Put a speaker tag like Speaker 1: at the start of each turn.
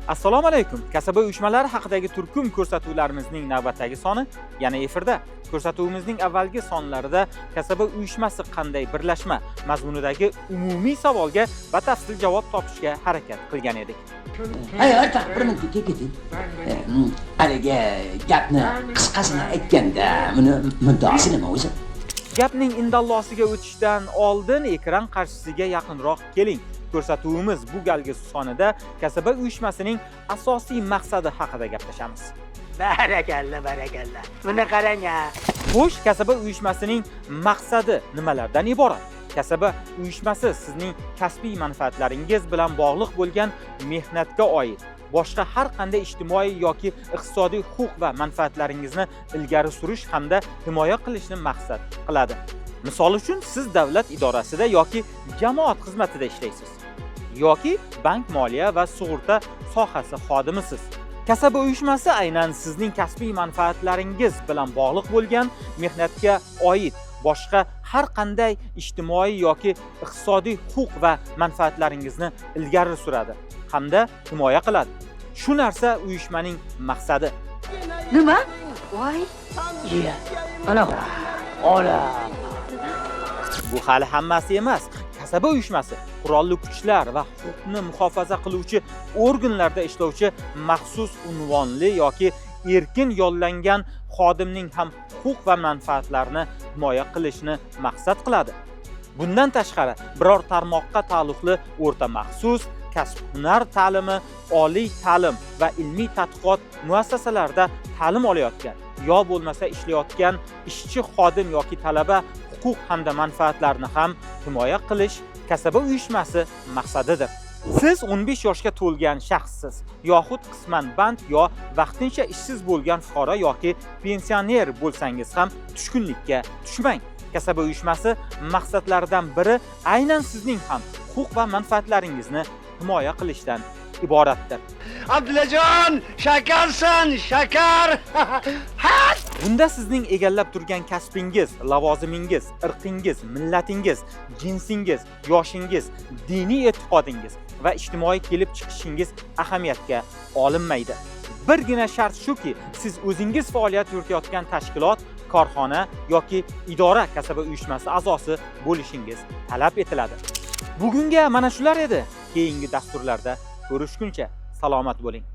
Speaker 1: Assalomu alaykum. Kasaba uyushmalari haqidagi turkum ko'rsatuvlarimizning navbatdagi soni yana efirda. Ko'rsatuvimizning avvalgi sonlarida kasaba uyushmasi qanday birlashma mazmunidagi umumiy savolga batafsil javob topishga harakat qilgan edik.
Speaker 2: Hayır, bir minutga keting. Haligi gapni qisqasini aytganda, buni muddaosi nima o'zi?
Speaker 1: Gapning indallosiga o'tishdan oldin ekran qarshisiga yaqinroq keling. Ko'rsatuvimiz bu galgi sonida kasaba uyushmasining asosiy maqsadi haqida gaplashamiz.
Speaker 3: Barakalla. Buni qarang-a.
Speaker 1: Xo'sh, kasaba uyushmasining maqsadi nimalardan iborat? Kasaba uyushmasi sizning kasbiy manfaatlaringiz bilan bog'liq bo'lgan mehnatga oid boshqa har qanday ijtimoiy yoki iqtisodiy huquq va manfaatlaringizni ilgari surish hamda himoya qilishni maqsad qiladi. Misol uchun, siz davlat idorasida yoki jamoat xizmatida ishlaysiz yoki bank, moliya va sug'urta sohasi xodimisiz. Kasaba uyushmasi aynan sizning kasbiy manfaatlaringiz bilan bog'liq bo'lgan mehnatga oid boshqa har qanday ijtimoiy yoki iqtisodiy huquq va manfaatlaringizni ilgari suradi hamda himoya qiladi. Shu narsa uyushmaning maqsadi.
Speaker 4: Nima? Voy.
Speaker 3: Iya. Ana. Ola.
Speaker 1: Bu hali hammasi emas. Kasaba uyushmasi qurolli kuchlar va huquqni muhofaza qiluvchi organlarda ishlovchi maxsus unvonli yoki erkin yollangan xodimning ham huquq va manfaatlarini himoya qilishni maqsad qiladi. Bundan tashqari, biror tarmoqqa taalluqli o'rta maxsus kasb-hunar ta'limi, oliy ta'lim va ilmiy tadqiqot muassasalarida ta'lim olayotgan yo bo'lmasa ishlayotgan ishchi xodim yoki talaba huquq hamda manfaatlarini ham himoya qilish kasaba uyushmasi maqsadidir. Siz 15 yoshga to'lgan shaxssiz yoxud qisman band yo vaqtincha ishsiz bo'lgan fuqaro yoki pensioner bo'lsangiz ham tushkunlikka tushmang. Kasaba uyushmasi maqsadlaridan biri aynan sizning ham huquq va manfaatlaringizni himoya qilishdan iboratdir.
Speaker 3: Abdullajon, shakarsan, shakar.
Speaker 1: Bunda sizning egallab turgan kasbingiz, lavozimingiz, irqingiz, millatingiz, jinsingiz, yoshingiz, diniy e'tiqodingiz va ijtimoiy kelib chiqishingiz ahamiyatga olinmaydi. Birgina shart shuki, siz o'zingiz faoliyat yuritayotgan tashkilot, korxona yoki idora kasaba uyushmasi a'zosi bo'lishingiz talab etiladi. Bugunga mana shular edi. Keyingi dasturlarda ko'rishguncha salomat bo'ling.